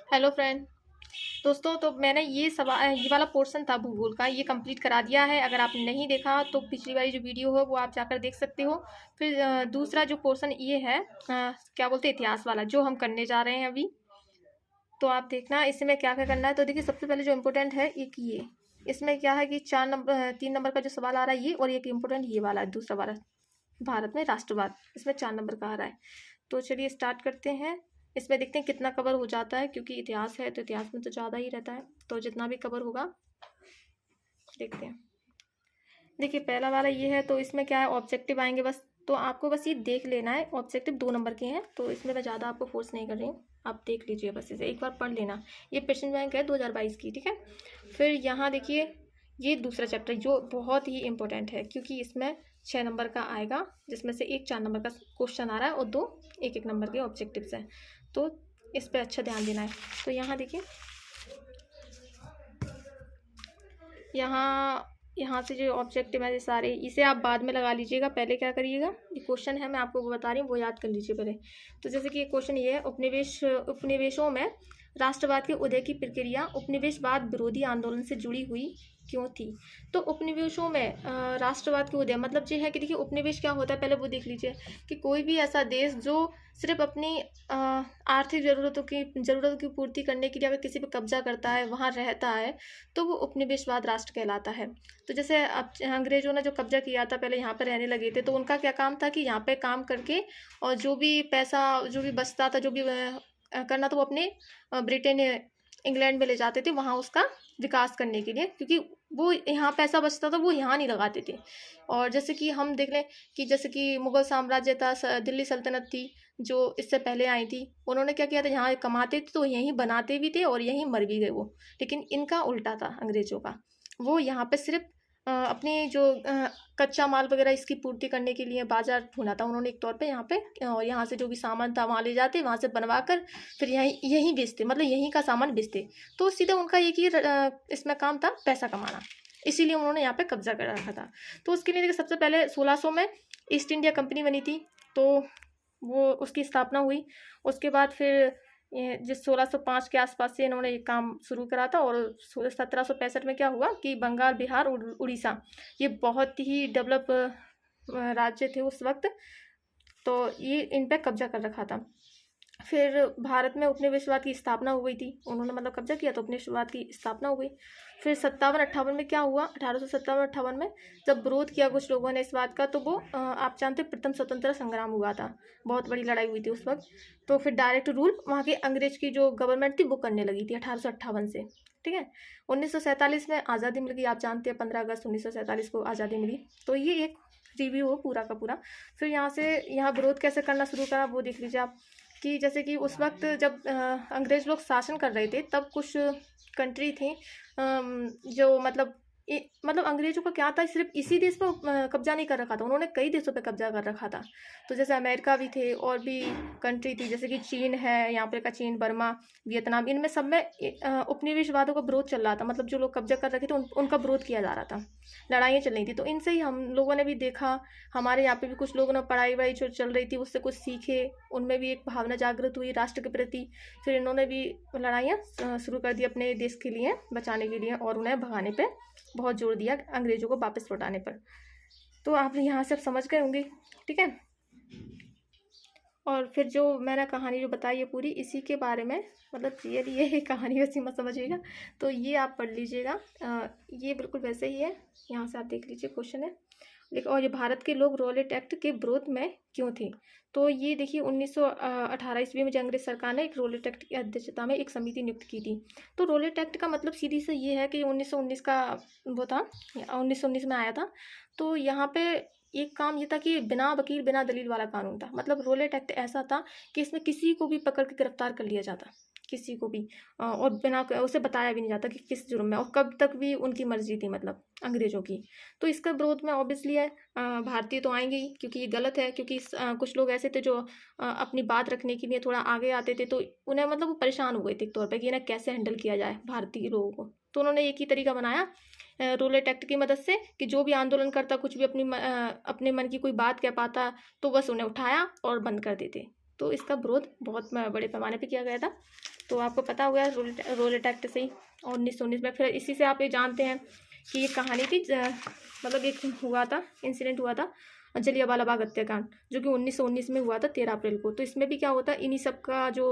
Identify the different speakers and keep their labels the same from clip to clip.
Speaker 1: Hello friend. दोस्तों, तो मैंने ये वाला पोर्शन था भूगोल का, ये कंप्लीट करा दिया है। अगर आपने नहीं देखा तो पिछली वाली जो वीडियो हो वो आप जाकर देख सकते हो। फिर दूसरा जो पोर्शन ये है, क्या बोलते हैं, इतिहास वाला, जो हम करने जा रहे हैं अभी। तो आप देखना इसमें क्या क्या करना है। तो देखिए, सबसे पहले जो इम्पोर्टेंट है एक ये, इसमें क्या है कि 3 नंबर का जो सवाल आ रहा है ये, और एक इम्पोर्टेंट ये वाला है दूसरा वाला, भारत में राष्ट्रवाद, इसमें 4 नंबर का आ रहा है। तो चलिए स्टार्ट करते हैं। इसमें देखते हैं कितना कवर हो जाता है, क्योंकि इतिहास है तो इतिहास में तो ज़्यादा ही रहता है, तो जितना भी कवर होगा देखते हैं। देखिए, पहला वाला ये है, तो इसमें क्या है, ऑब्जेक्टिव आएंगे बस। तो आपको बस ये देख लेना है, ऑब्जेक्टिव 2 नंबर के हैं, तो इसमें मैं ज़्यादा आपको फोर्स नहीं कर रही हूँ, आप देख लीजिए बस, इसे एक बार पढ़ लेना। ये क्वेश्चन बैंक है 2022 की, ठीक है। फिर यहाँ देखिए, ये दूसरा चैप्टर जो बहुत ही इंपॉर्टेंट है, क्योंकि इसमें 6 नंबर का आएगा, जिसमें से एक 4 नंबर का क्वेश्चन आ रहा है और 2 1 1 नंबर के ऑब्जेक्टिव्स हैं। तो इस पर अच्छा ध्यान देना है। तो यहाँ देखिए, यहाँ यहाँ से जो ऑब्जेक्टिव है ये सारे, इसे आप बाद में लगा लीजिएगा। पहले क्या करिएगा, ये क्वेश्चन है मैं आपको वो बता रही हूँ, वो याद कर लीजिए पहले। तो जैसे कि ये क्वेश्चन ये है, उपनिवेशों में राष्ट्रवाद के उदय की प्रक्रिया उपनिवेशवाद विरोधी आंदोलन से जुड़ी हुई क्यों थी। तो उपनिवेशों में राष्ट्रवाद के उदय मतलब ये है कि देखिए, उपनिवेश क्या होता है पहले वो देख लीजिए, कि कोई भी ऐसा देश जो सिर्फ अपनी आर्थिक ज़रूरतों की पूर्ति करने के लिए अगर किसी पे कब्जा करता है, वहाँ रहता है, तो वो उपनिवेशवाद राष्ट्र कहलाता है। तो जैसे अब अंग्रेजों ने जो कब्जा किया था, पहले यहाँ पर रहने लगे थे, तो उनका क्या काम था कि यहाँ पे काम करके और जो भी पैसा जो भी बचता था, जो भी करना, तो वो अपने ब्रिटेन इंग्लैंड में ले जाते थे, वहाँ उसका विकास करने के लिए, क्योंकि वो यहाँ पैसा बचता था वो यहाँ नहीं लगाते थे। और जैसे कि हम देख लें कि जैसे कि मुगल साम्राज्य था, दिल्ली सल्तनत थी जो इससे पहले आई थी, उन्होंने क्या किया था, यहाँ कमाते थे तो यहीं बनाते भी थे और यहीं मर भी गए वो। लेकिन इनका उल्टा था अंग्रेजों का, वो यहाँ पे सिर्फ अपनी जो कच्चा माल वगैरह इसकी पूर्ति करने के लिए बाजार ढूंढा था उन्होंने एक तौर पे यहाँ पे, और यहाँ से जो भी सामान था वहाँ ले जाते, वहाँ से बनवा कर फिर यहीं यहीं बेचते, मतलब यहीं का सामान बेचते। तो सीधा उनका एक ही इसमें काम था, पैसा कमाना, इसीलिए उन्होंने यहाँ पे कब्जा कर रखा था। तो उसके लिए देखिए, सबसे पहले 1600 में ईस्ट इंडिया कंपनी बनी थी, तो वो उसकी स्थापना हुई। उसके बाद फिर ये जिस 1605 के आसपास से इन्होंने ये काम शुरू करा था, और 1765 में क्या हुआ कि बंगाल, बिहार, उड़ीसा, ये बहुत ही डेवलप राज्य थे उस वक्त, तो ये इन पे कब्जा कर रखा था। फिर भारत में उपनिवेशवाद की स्थापना हो गई थी, उन्होंने मतलब कब्जा किया तो उपनिवेशवाद की स्थापना हो गई। फिर 57-58 में क्या हुआ, 1857-58 में जब विरोध किया कुछ लोगों ने इस बात का, तो वो आप जानते हैं प्रथम स्वतंत्रता संग्राम हुआ था, बहुत बड़ी लड़ाई हुई थी उस वक्त। तो फिर डायरेक्ट रूल वहाँ के अंग्रेज की जो गवर्नमेंट थी वो करने लगी थी 1858 से, ठीक है। 1947 में आज़ादी मिल गई, आप जानते हैं 15 अगस्त 1947 को आज़ादी मिली। तो ये एक रिव्यू हो पूरा का पूरा। फिर यहाँ से यहाँ विरोध कैसे करना शुरू करा वो देख लीजिए आप, कि जैसे कि उस वक्त जब अंग्रेज लोग शासन कर रहे थे, तब कुछ कंट्री थी जो मतलब अंग्रेजों का क्या था, सिर्फ इसी देश पर कब्जा नहीं कर रखा था, उन्होंने कई देशों पे कब्जा कर रखा था। तो जैसे अमेरिका भी थे, और भी कंट्री थी, जैसे कि चीन है, यहाँ पे का चीन, बर्मा, वियतनाम, इनमें सब में उपनिवेशवादों का विरोध चल रहा था, मतलब जो लोग कब्जा कर रखे थे उनका विरोध किया जा रहा था, लड़ाइयाँ चल रही थी। तो इनसे ही हम लोगों ने भी देखा, हमारे यहाँ पे भी कुछ लोगों ने पढ़ाई वढ़ाई जो चल रही थी उससे कुछ सीखे, उनमें भी एक भावना जागृत हुई राष्ट्र के प्रति। फिर इन्होंने भी लड़ाइयाँ शुरू कर दी अपने देश के लिए बचाने के लिए, और उन्हें भगाने पे बहुत जोर दिया, अंग्रेजों को वापस लौटाने पर। तो आप यहाँ से अब समझ गए होंगे, ठीक है। और फिर जो मैंने कहानी जो बताई है पूरी इसी के बारे में, मतलब रियल ये कहानी वैसी मत समझिएगा, तो ये आप पढ़ लीजिएगा। ये बिल्कुल वैसे ही है, यहाँ से आप देख लीजिए क्वेश्चन है। लेकिन और ये भारत के लोग रॉलेट एक्ट के विरोध में क्यों थे, तो ये देखिए 1918 ईस्वी में जो अंग्रेज सरकार ने एक रॉलेट एक्ट की अध्यक्षता में एक समिति नियुक्त की थी। तो रॉलेट एक्ट का मतलब सीधी से ये है कि 1919 का वो था, 1919 में आया था। तो यहाँ पे एक काम ये था कि बिना वकील बिना दलील वाला कानून था, मतलब रॉलेट एक्ट ऐसा था कि इसमें किसी को भी पकड़ के गिरफ्तार कर लिया जाता, किसी को भी, और बिना उसे बताया भी नहीं जाता कि किस जुर्म में, और कब तक भी उनकी मर्जी थी, मतलब अंग्रेजों की। तो इसका विरोध में ऑब्वियसली है भारतीय तो आएंगे ही, क्योंकि ये गलत है, क्योंकि कुछ लोग ऐसे थे जो अपनी बात रखने के लिए थोड़ा आगे आते थे, तो उन्हें मतलब वो परेशान हो गए थे एक तौर पर कि इन्हें कैसे हैंडल किया जाए भारतीय लोगों को। तो उन्होंने एक ही तरीका बनाया रॉलेट एक्ट की मदद से, कि जो भी आंदोलन करता, कुछ भी अपने मन की कोई बात कह पाता, तो बस उन्हें उठाया और बंद कर देते। तो इसका विरोध बहुत बड़े पैमाने पे किया गया था। तो आपको पता होगा रोलेट एक्ट से ही 1919 में। फिर इसी से आप ये जानते हैं कि ये कहानी थी, मतलब एक हुआ था, इंसिडेंट हुआ था जलियांवाला बाग हत्याकांड, जो कि 1919 में हुआ था 13 अप्रैल को। तो इसमें भी क्या होता है, इन्हीं सब का जो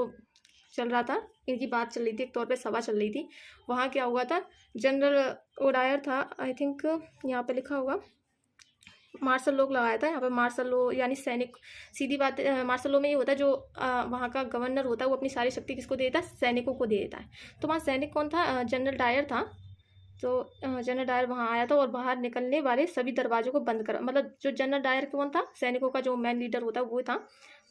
Speaker 1: चल रहा था, इनकी बात चल रही थी, एक तौर पे सभा चल रही थी। वहाँ क्या हुआ था, जनरल ओडायर था, आई थिंक यहाँ पे लिखा होगा, मार्शल लॉ लगाया था यहाँ पे। मार्शल लॉ यानी सैनिक, सीधी बात, मार्शल लॉ में ये होता है जो वहाँ का गवर्नर होता है वो अपनी सारी शक्ति किसको दे देता है, सैनिकों को दे देता है। तो वहाँ सैनिक कौन था, जनरल डायर था। तो जनरल डायर वहाँ आया था और बाहर निकलने वाले सभी दरवाजों को बंद कर, मतलब जो जनरल डायर कौन था, सैनिकों का जो मेन लीडर होता है वो था।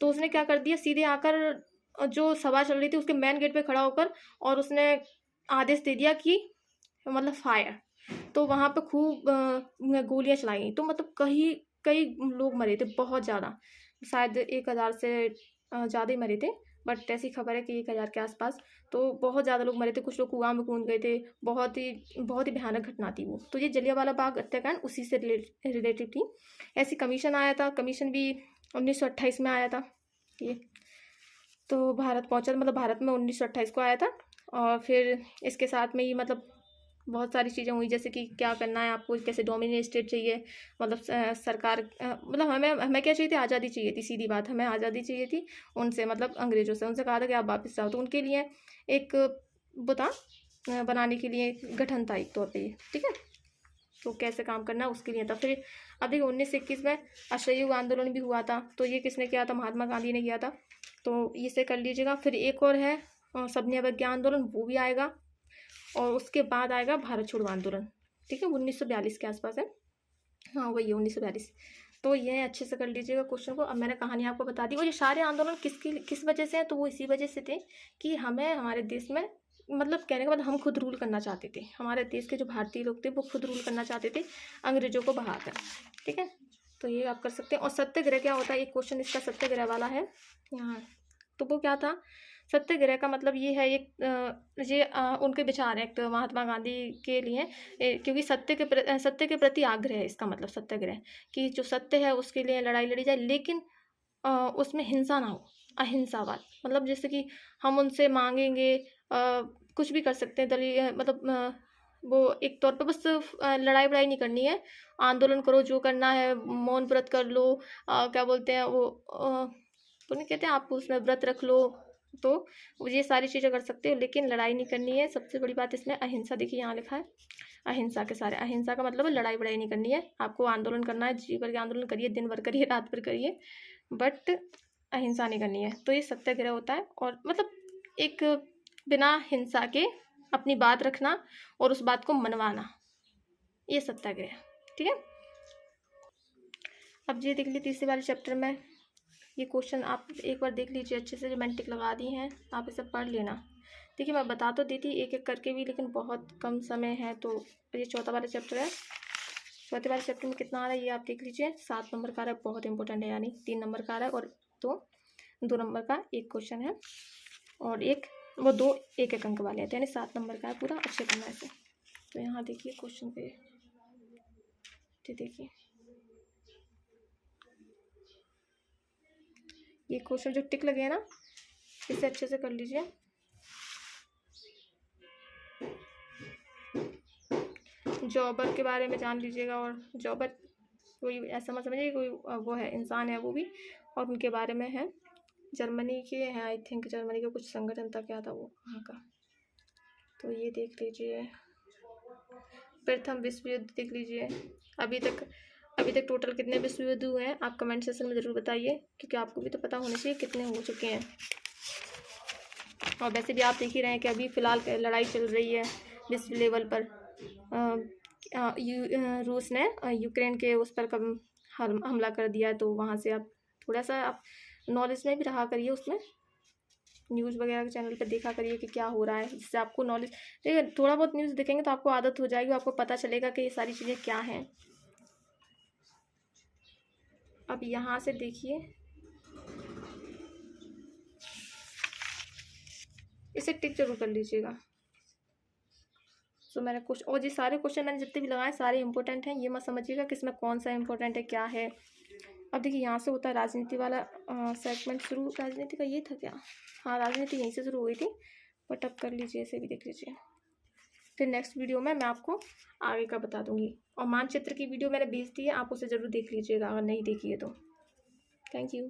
Speaker 1: तो उसने क्या कर दिया, सीधे आकर जो सभा चल रही थी उसके मेन गेट पे खड़ा होकर और उसने आदेश दे दिया कि मतलब फायर। तो वहाँ पे खूब गोलियां चलाई गई। तो मतलब कई कई लोग मरे थे, बहुत ज़्यादा, शायद 1000 से ज़्यादा ही मरे थे, बट ऐसी खबर है कि 1000 के आसपास। तो बहुत ज़्यादा लोग मरे थे, कुछ लोग कुआं में कूद गए थे। बहुत ही भयानक घटना थी वो। तो ये जलियांवाला बाग हत्याकांड उसी से रिलेटेड थी। ऐसी कमीशन आया था, कमीशन भी 1928 में आया था ये। तो भारत पहुंचा, मतलब भारत में 1928 को आया था। और फिर इसके साथ में ही मतलब बहुत सारी चीज़ें हुई, जैसे कि क्या करना है आपको, कैसे डोमिनेट स्टेट चाहिए, मतलब सरकार, मतलब हमें क्या चाहिए थी, आज़ादी चाहिए थी, सीधी बात, हमें आज़ादी चाहिए थी उनसे, मतलब अंग्रेज़ों से। उनसे कहा था कि आप वापस जाओ। तो उनके लिए एक बता बनाने के लिए गठन था एक तौर पर ये, ठीक है। तो कैसे काम करना उसके लिए था। फिर अब देखिए 1921 में असहयोग आंदोलन भी हुआ था। तो ये किसने किया था, महात्मा गांधी ने किया था। तो इसे कर लीजिएगा। फिर एक और है सबने अवज्ञा आंदोलन, वो भी आएगा। और उसके बाद आएगा भारत छोड़ो आंदोलन, ठीक है, 1942 के आसपास है, हाँ वही है 1942। तो ये अच्छे से कर लीजिएगा क्वेश्चन को। अब मैंने कहानी आपको बता दी। और ये सारे आंदोलन किस वजह से हैं, तो वो इसी वजह से थे कि हमें हमारे देश में, मतलब कहने का मतलब हम खुद रूल करना चाहते थे। हमारे देश के जो भारतीय लोग थे वो खुद रूल करना चाहते थे अंग्रेजों को बहाकर, ठीक है। तो ये आप कर सकते हैं। और सत्याग्रह क्या होता है, एक क्वेश्चन इसका सत्याग्रह वाला है यहाँ। तो वो क्या था, सत्याग्रह का मतलब ये है, उनके विचार हैं, एक तो महात्मा गांधी के लिए, क्योंकि सत्य के प्रति आग्रह है इसका मतलब सत्याग्रह, कि जो सत्य है उसके लिए लड़ाई लड़ी जाए, लेकिन उसमें हिंसा ना हो, अहिंसावाद। मतलब जैसे कि हम उनसे मांगेंगे, कुछ भी कर सकते हैं, दलील मतलब वो एक तौर पे बस लड़ाई वड़ाई नहीं करनी है, आंदोलन करो, जो करना है, मौन व्रत कर लो, क्या बोलते हैं वो, तो नहीं कहते आप उसमें व्रत रख लो। तो ये सारी चीज़ें कर सकते हो, लेकिन लड़ाई नहीं करनी है। सबसे बड़ी बात इसमें अहिंसा, देखिए यहाँ लिखा है अहिंसा के सारे। अहिंसा का मतलब लड़ाई वड़ाई नहीं करनी है, आपको आंदोलन करना है, जी भर के आंदोलन करिए, दिन भर करिए, रात भर करिए, बट अहिंसा नहीं करनी है। तो ये सत्याग्रह होता है। और मतलब एक बिना हिंसा के अपनी बात रखना और उस बात को मनवाना, ये सत्याग्रह, ठीक है। अब ये देख लीजिए तीसरे वाले चैप्टर में ये क्वेश्चन आप एक बार देख लीजिए अच्छे से, जो मैंने टिक लगा दी हैं आप इसे पढ़ लेना। देखिए मैं बता तो दी थी एक एक करके भी, लेकिन बहुत कम समय है। तो ये चौथा वाला चैप्टर है। चौथे वाले चैप्टर में कितना आ रहा है ये आप देख लीजिए, 7 नंबर का आ रहा है, बहुत इंपॉर्टेंट है, यानी 3 नंबर का आ रहा है, और 2 नंबर का एक क्वेश्चन है, और वो 2 1-1 अंक वाले हैं, तो यानी 7 नंबर का है पूरा, अच्छे करना है इसे। तो यहाँ देखिए क्वेश्चन पे, देखिए ये क्वेश्चन जो टिक लगे हैं ना, इसे अच्छे से कर लीजिए। जॉबर के बारे में जान लीजिएगा, और जॉबर कोई ऐसा मत समझिए कोई वो है, इंसान है वो भी, और उनके बारे में है, जर्मनी के हैं आई थिंक, जर्मनी का कुछ संगठन था, क्या था वो वहाँ का। तो ये देख लीजिए। प्रथम विश्व युद्ध देख लीजिए। अभी तक टोटल कितने विश्व युद्ध हुए हैं आप कमेंट सेक्शन में ज़रूर बताइए, क्योंकि आपको भी तो पता होना चाहिए कितने हो चुके हैं। और वैसे भी आप देख ही रहे हैं कि अभी फ़िलहाल लड़ाई चल रही है विश्व लेवल पर। रूस ने यूक्रेन के उस पर कब हमला कर दिया है, तो वहाँ से आप थोड़ा सा आप नॉलेज में भी रहा करिए, उसमें न्यूज़ वगैरह के चैनल पर देखा करिए कि क्या हो रहा है, जिससे आपको नॉलेज, देखिए थोड़ा बहुत न्यूज़ देखेंगे तो आपको आदत हो जाएगी, आपको पता चलेगा कि ये सारी चीज़ें क्या हैं। अब यहाँ से देखिए, इसे टिक जरूर कर लीजिएगा। तो मैंने कुछ, और ये सारे क्वेश्चन मैंने जितने भी लगाए सारे इंपॉर्टेंट हैं, ये मत समझिएगा कि इसमें कौन सा इंपॉर्टेंट है क्या है, अब देखिए यहाँ से होता है राजनीति वाला सेगमेंट शुरू। राजनीति का ये था क्या? हाँ, राजनीति यहीं से शुरू हुई थी, बट अब कर लीजिए, ऐसे भी देख लीजिए। फिर नेक्स्ट वीडियो में मैं आपको आगे का बता दूंगी। और मानचित्र की वीडियो मैंने भेज दी है, आप उसे ज़रूर देख लीजिएगा अगर नहीं देखी है तो। Thank you.